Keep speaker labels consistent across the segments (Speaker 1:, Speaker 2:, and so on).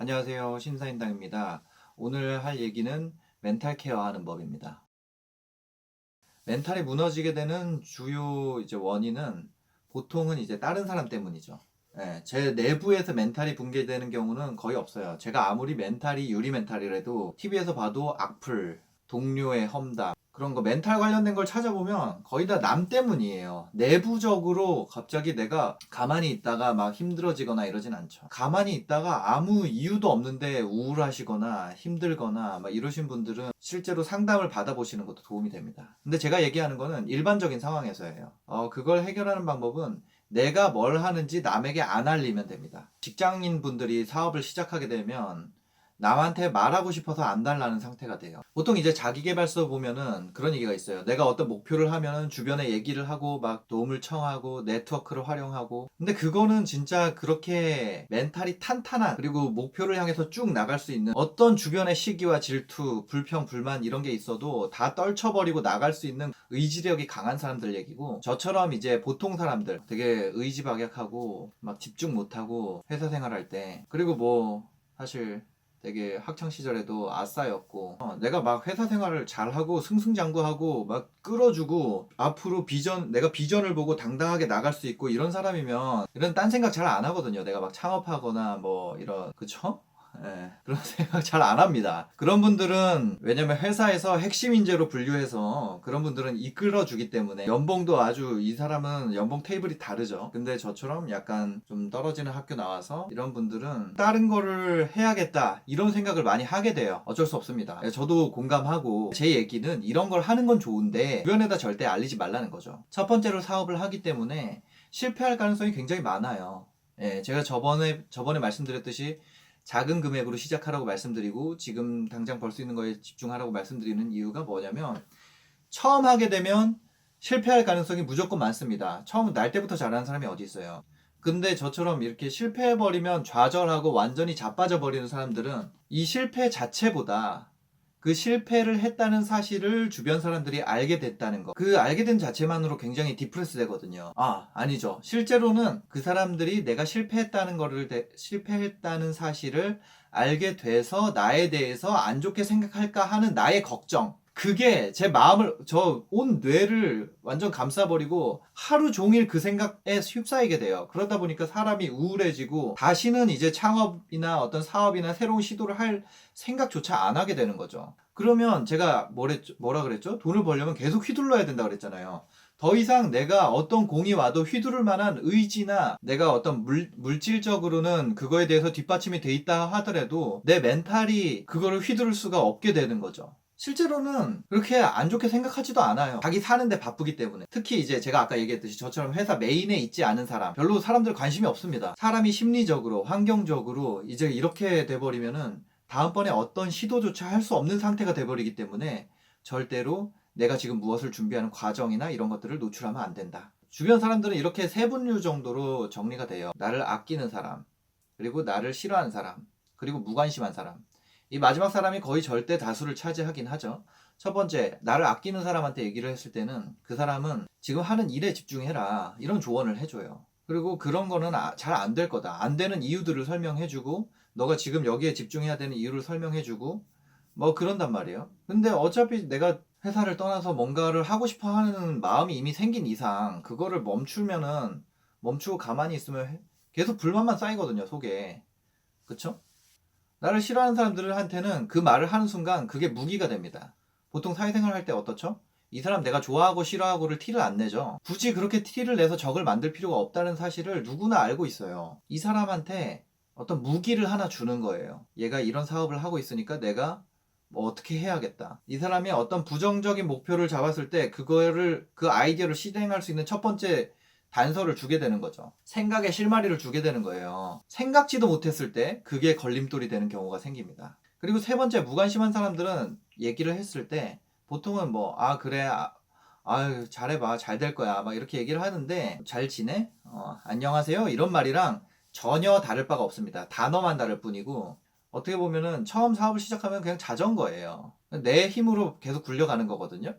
Speaker 1: 안녕하세요. 신사임당입니다. 오늘 할 얘기는 멘탈 케어 하는 법입니다. 멘탈이 무너지게 되는 주요 원인은 보통은 다른 사람 때문이죠. 예, 제 내부에서 멘탈이 붕괴되는 경우는 거의 없어요. 제가 아무리 멘탈이 유리 멘탈이라도 TV에서 봐도 악플, 동료의 험담, 그런 거 멘탈 관련된 걸 찾아보면 거의 다 남 때문이에요. 내부적으로 갑자기 내가 가만히 있다가 막 힘들어지거나 이러진 않죠. 가만히 있다가 아무 이유도 없는데 우울하시거나 힘들거나 막 이러신 분들은 실제로 상담을 받아보시는 것도 도움이 됩니다. 근데 제가 얘기하는 거는 일반적인 상황에서예요. 그걸 해결하는 방법은 내가 뭘 하는지 남에게 안 알리면 됩니다. 직장인 분들이 사업을 시작하게 되면 남한테 말하고 싶어서 안 달라는 상태가 돼요. 보통 자기계발서 보면은 그런 얘기가 있어요. 내가 어떤 목표를 하면은 주변에 얘기를 하고 막 도움을 청하고 네트워크를 활용하고. 근데 그거는 진짜 그렇게 멘탈이 탄탄한, 그리고 목표를 향해서 쭉 나갈 수 있는, 어떤 주변의 시기와 질투, 불평, 불만 이런 게 있어도 다 떨쳐버리고 나갈 수 있는 의지력이 강한 사람들 얘기고, 저처럼 보통 사람들 되게 의지박약하고 막 집중 못하고 회사 생활할 때, 그리고 사실 되게 학창 시절에도 아싸였고, 내가 막 회사 생활을 잘하고 승승장구하고 막 끌어주고 앞으로 내가 비전을 보고 당당하게 나갈 수 있고 이런 사람이면 이런 딴 생각 잘 안 하거든요. 내가 막 창업하거나 이런, 그쵸? 예, 그런 생각 잘 안 합니다. 그런 분들은, 왜냐면 회사에서 핵심 인재로 분류해서 그런 분들은 이끌어주기 때문에 연봉도 아주, 이 사람은 연봉 테이블이 다르죠. 근데 저처럼 약간 좀 떨어지는 학교 나와서 이런 분들은 다른 거를 해야겠다 이런 생각을 많이 하게 돼요. 어쩔 수 없습니다. 저도 공감하고, 제 얘기는 이런 걸 하는 건 좋은데 주변에다 절대 알리지 말라는 거죠. 첫 번째로 사업을 하기 때문에 실패할 가능성이 굉장히 많아요. 예, 제가 저번에 말씀드렸듯이 작은 금액으로 시작하라고 말씀드리고 지금 당장 벌 수 있는 거에 집중하라고 말씀드리는 이유가 뭐냐면, 처음 하게 되면 실패할 가능성이 무조건 많습니다. 처음 날 때부터 잘하는 사람이 어디 있어요. 근데 저처럼 이렇게 실패해버리면 좌절하고 완전히 자빠져 버리는 사람들은 이 실패 자체보다 그 실패를 했다는 사실을 주변 사람들이 알게 됐다는 거, 그 알게 된 자체만으로 굉장히 디프레스 되거든요. 아니죠. 실제로는 그 사람들이 내가 실패했다는 사실을 알게 돼서 나에 대해서 안 좋게 생각할까 하는 나의 걱정, 그게 제 마음을, 저 온 뇌를 완전 감싸버리고 하루 종일 그 생각에 휩싸이게 돼요. 그러다 보니까 사람이 우울해지고 다시는 창업이나 어떤 사업이나 새로운 시도를 할 생각조차 안 하게 되는 거죠. 그러면 제가 뭐라 그랬죠? 돈을 벌려면 계속 휘둘러야 된다 그랬잖아요. 더 이상 내가 어떤 공이 와도 휘두를 만한 의지나, 내가 어떤 물질적으로는 그거에 대해서 뒷받침이 돼 있다 하더라도 내 멘탈이 그거를 휘두를 수가 없게 되는 거죠. 실제로는 그렇게 안 좋게 생각하지도 않아요. 자기 사는데 바쁘기 때문에. 특히 제가 아까 얘기했듯이 저처럼 회사 메인에 있지 않은 사람, 별로 사람들 관심이 없습니다. 사람이 심리적으로, 환경적으로 이렇게 돼버리면은 다음번에 어떤 시도조차 할 수 없는 상태가 돼버리기 때문에 절대로 내가 지금 무엇을 준비하는 과정이나 이런 것들을 노출하면 안 된다. 주변 사람들은 이렇게 세 분류 정도로 정리가 돼요. 나를 아끼는 사람, 그리고 나를 싫어하는 사람, 그리고 무관심한 사람. 이 마지막 사람이 거의 절대 다수를 차지하긴 하죠. 첫 번째, 나를 아끼는 사람한테 얘기를 했을 때는 그 사람은 지금 하는 일에 집중해라 이런 조언을 해줘요. 그리고 그런 거는 잘 안 될 거다, 안 되는 이유들을 설명해주고, 너가 지금 여기에 집중해야 되는 이유를 설명해주고 그런단 말이에요. 근데 어차피 내가 회사를 떠나서 뭔가를 하고 싶어 하는 마음이 이미 생긴 이상 그거를 멈추고 가만히 있으면 계속 불만만 쌓이거든요, 속에. 그쵸? 나를 싫어하는 사람들한테는 그 말을 하는 순간 그게 무기가 됩니다. 보통 사회생활 할 때 어떻죠? 이 사람 내가 좋아하고 싫어하고를 티를 안 내죠. 굳이 그렇게 티를 내서 적을 만들 필요가 없다는 사실을 누구나 알고 있어요. 이 사람한테 어떤 무기를 하나 주는 거예요. 얘가 이런 사업을 하고 있으니까 내가 어떻게 해야겠다. 이 사람이 어떤 부정적인 목표를 잡았을 때 그 아이디어를 실행할 수 있는 첫 번째 단서를 주게 되는 거죠. 생각의 실마리를 주게 되는 거예요. 생각지도 못했을 때 그게 걸림돌이 되는 경우가 생깁니다. 그리고 세 번째, 무관심한 사람들은 얘기를 했을 때 보통은 그래, 아유, 잘해봐, 잘 될 거야, 막 이렇게 얘기를 하는데, 잘 지내? 안녕하세요, 이런 말이랑 전혀 다를 바가 없습니다. 단어만 다를 뿐이고, 어떻게 보면은 처음 사업을 시작하면 그냥 자전거예요. 내 힘으로 계속 굴려가는 거거든요.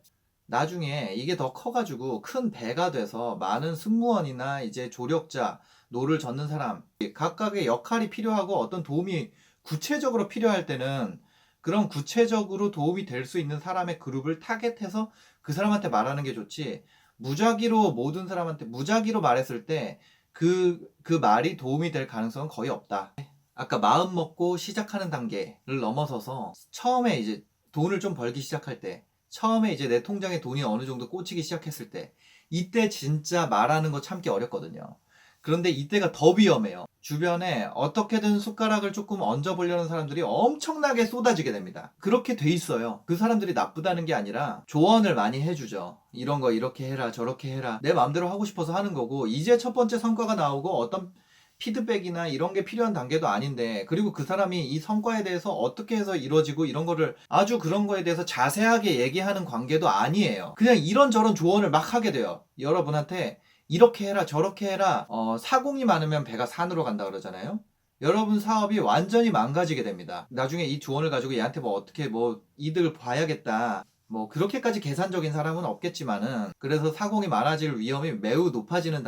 Speaker 1: 나중에 이게 더 커가지고 큰 배가 돼서 많은 승무원이나 조력자, 노를 젓는 사람, 각각의 역할이 필요하고 어떤 도움이 구체적으로 필요할 때는 그런 구체적으로 도움이 될 수 있는 사람의 그룹을 타겟해서 그 사람한테 말하는 게 좋지, 무작위로 모든 사람한테 무작위로 말했을 때 그 말이 도움이 될 가능성은 거의 없다. 아까 마음 먹고 시작하는 단계를 넘어서서 처음에 이제 돈을 좀 벌기 시작할 때, 처음에 이제 내 통장에 돈이 어느 정도 꽂히기 시작했을 때, 이때 진짜 말하는 거 참기 어렵거든요. 그런데 이때가 더 위험해요. 주변에 어떻게든 숟가락을 조금 얹어보려는 사람들이 엄청나게 쏟아지게 됩니다. 그렇게 돼 있어요. 그 사람들이 나쁘다는 게 아니라 조언을 많이 해주죠. 이런 거 이렇게 해라 저렇게 해라, 내 마음대로 하고 싶어서 하는 거고, 이제 첫 번째 성과가 나오고 어떤 피드백이나 이런 게 필요한 단계도 아닌데, 그리고 그 사람이 이 성과에 대해서 어떻게 해서 이루어지고 이런 거를 아주 그런 거에 대해서 자세하게 얘기하는 관계도 아니에요. 그냥 이런저런 조언을 막 하게 돼요. 여러분한테 이렇게 해라 저렇게 해라. 사공이 많으면 배가 산으로 간다 그러잖아요. 여러분 사업이 완전히 망가지게 됩니다. 나중에 이 조언을 가지고 얘한테 뭐 어떻게 뭐 이득을 봐야겠다, 뭐 그렇게까지 계산적인 사람은 없겠지만은, 그래서 사공이 많아질 위험이 매우 높아지는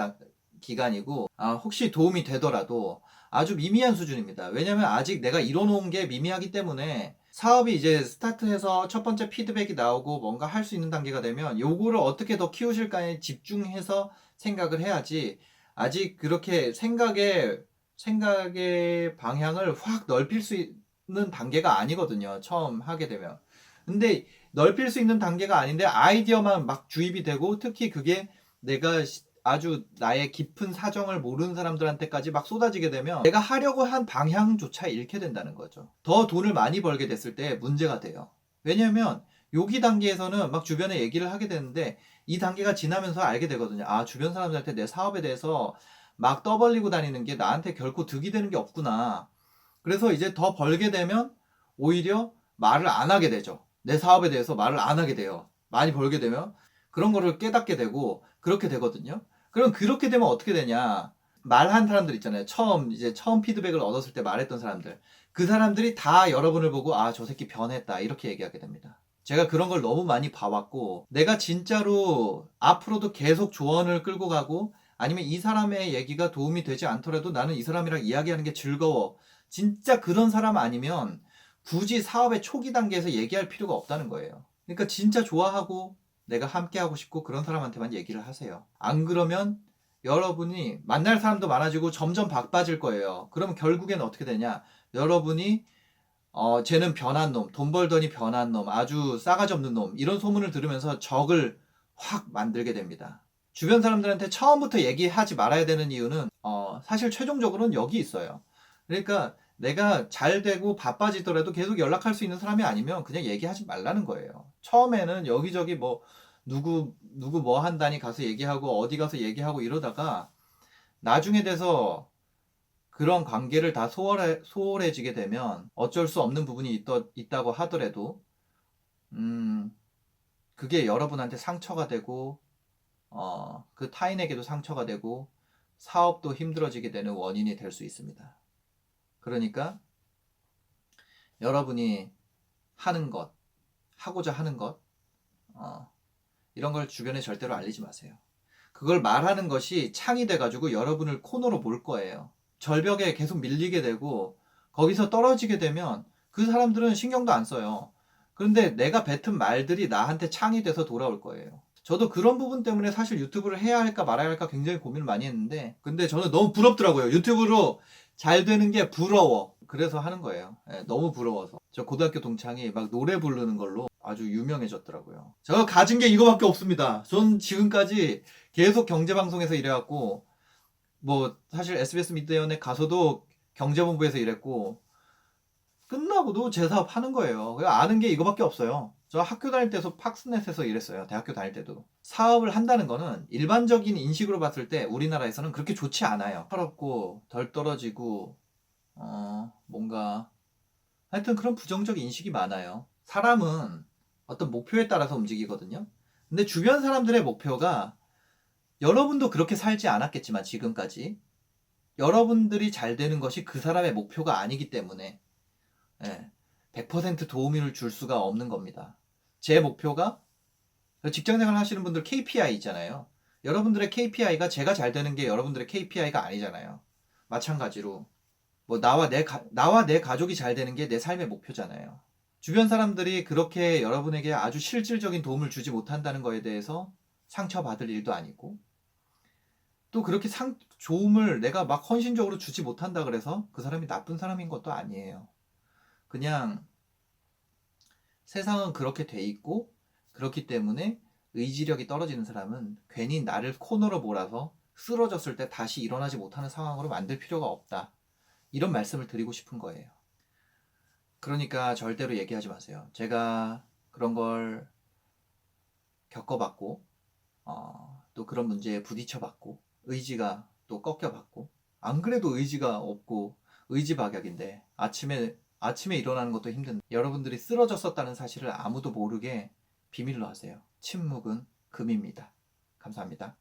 Speaker 1: 기간이고, 혹시 도움이 되더라도 아주 미미한 수준입니다. 왜냐면 아직 내가 이뤄놓은 게 미미하기 때문에, 사업이 이제 스타트해서 첫 번째 피드백이 나오고 뭔가 할 수 있는 단계가 되면 요거를 어떻게 더 키우실까에 집중해서 생각을 해야지, 아직 그렇게 생각의 방향을 확 넓힐 수 있는 단계가 아니거든요, 처음 하게 되면. 근데 넓힐 수 있는 단계가 아닌데 아이디어만 막 주입이 되고, 특히 그게 내가 아주 나의 깊은 사정을 모르는 사람들한테까지 막 쏟아지게 되면 내가 하려고 한 방향조차 잃게 된다는 거죠. 더 돈을 많이 벌게 됐을 때 문제가 돼요. 왜냐면 여기 단계에서는 막 주변에 얘기를 하게 되는데, 이 단계가 지나면서 알게 되거든요. 주변 사람들한테 내 사업에 대해서 막 떠벌리고 다니는 게 나한테 결코 득이 되는 게 없구나. 그래서 이제 더 벌게 되면 오히려 말을 안 하게 되죠. 내 사업에 대해서 말을 안 하게 돼요. 많이 벌게 되면 그런 거를 깨닫게 되고 그렇게 되거든요. 그럼 그렇게 되면 어떻게 되냐? 말한 사람들 있잖아요. 처음 피드백을 얻었을 때 말했던 사람들. 그 사람들이 다 여러분을 보고 저 새끼 변했다, 이렇게 얘기하게 됩니다. 제가 그런 걸 너무 많이 봐왔고, 내가 진짜로 앞으로도 계속 조언을 끌고 가고, 아니면 이 사람의 얘기가 도움이 되지 않더라도 나는 이 사람이랑 이야기하는 게 즐거워, 진짜 그런 사람 아니면 굳이 사업의 초기 단계에서 얘기할 필요가 없다는 거예요. 그러니까 진짜 좋아하고 내가 함께 하고 싶고 그런 사람한테만 얘기를 하세요. 안 그러면 여러분이 만날 사람도 많아지고 점점 바빠질 거예요. 그러면 결국엔 어떻게 되냐? 여러분이 쟤는 변한 놈, 돈 벌더니 변한 놈, 아주 싸가지 없는 놈, 이런 소문을 들으면서 적을 확 만들게 됩니다. 주변 사람들한테 처음부터 얘기하지 말아야 되는 이유는 사실 최종적으로는 여기 있어요. 그러니까 내가 잘 되고 바빠지더라도 계속 연락할 수 있는 사람이 아니면 그냥 얘기하지 말라는 거예요. 처음에는 여기저기 뭐 누구 뭐 한다니 가서 얘기하고 어디 가서 얘기하고 이러다가 나중에 돼서 그런 관계를 다 소홀해지게 되면 어쩔 수 없는 부분이 있다고 하더라도 그게 여러분한테 상처가 되고 그 타인에게도 상처가 되고 사업도 힘들어지게 되는 원인이 될 수 있습니다. 그러니까 여러분이 하고자 하는 것, 이런 걸 주변에 절대로 알리지 마세요. 그걸 말하는 것이 창이 돼가지고 여러분을 코너로 몰 거예요. 절벽에 계속 밀리게 되고 거기서 떨어지게 되면 그 사람들은 신경도 안 써요. 그런데 내가 뱉은 말들이 나한테 창이 돼서 돌아올 거예요. 저도 그런 부분 때문에 사실 유튜브를 해야 할까 말아야 할까 굉장히 고민을 많이 했는데, 근데 저는 너무 부럽더라고요. 유튜브로 잘 되는 게 부러워. 그래서 하는 거예요. 너무 부러워서. 저 고등학교 동창이 막 노래 부르는 걸로 아주 유명해졌더라고요. 저 가진 게 이거밖에 없습니다. 전 지금까지 계속 경제방송에서 일해왔고, 뭐 사실 SBS 미디어연에 가서도 경제본부에서 일했고, 끝나고도 제 사업 하는 거예요. 아는 게 이거밖에 없어요. 저 학교 다닐 때도 팍스넷에서 일했어요. 대학교 다닐 때도. 사업을 한다는 거는 일반적인 인식으로 봤을 때 우리나라에서는 그렇게 좋지 않아요. 철없고 덜 떨어지고 뭔가 하여튼 그런 부정적 인식이 많아요. 사람은 어떤 목표에 따라서 움직이거든요. 근데 주변 사람들의 목표가, 여러분도 그렇게 살지 않았겠지만 지금까지 여러분들이 잘 되는 것이 그 사람의 목표가 아니기 때문에 100% 도움을 줄 수가 없는 겁니다. 제 목표가, 직장생활 하시는 분들 KPI 있잖아요. 여러분들의 KPI가 제가 잘 되는 게 여러분들의 KPI가 아니잖아요. 마찬가지로 뭐 나와 내 가족이 잘 되는 게 내 삶의 목표잖아요. 주변 사람들이 그렇게 여러분에게 아주 실질적인 도움을 주지 못한다는 거에 대해서 상처받을 일도 아니고, 또 그렇게 도움을 내가 막 헌신적으로 주지 못한다 그래서 그 사람이 나쁜 사람인 것도 아니에요. 그냥 세상은 그렇게 돼 있고, 그렇기 때문에 의지력이 떨어지는 사람은 괜히 나를 코너로 몰아서 쓰러졌을 때 다시 일어나지 못하는 상황으로 만들 필요가 없다. 이런 말씀을 드리고 싶은 거예요. 그러니까 절대로 얘기하지 마세요. 제가 그런 걸 겪어봤고, 또 그런 문제에 부딪혀봤고, 의지가 또 꺾여봤고, 안 그래도 의지가 없고 의지박약인데 아침에 일어나는 것도 힘든 여러분들이 쓰러졌었다는 사실을 아무도 모르게 비밀로 하세요. 침묵은 금입니다. 감사합니다.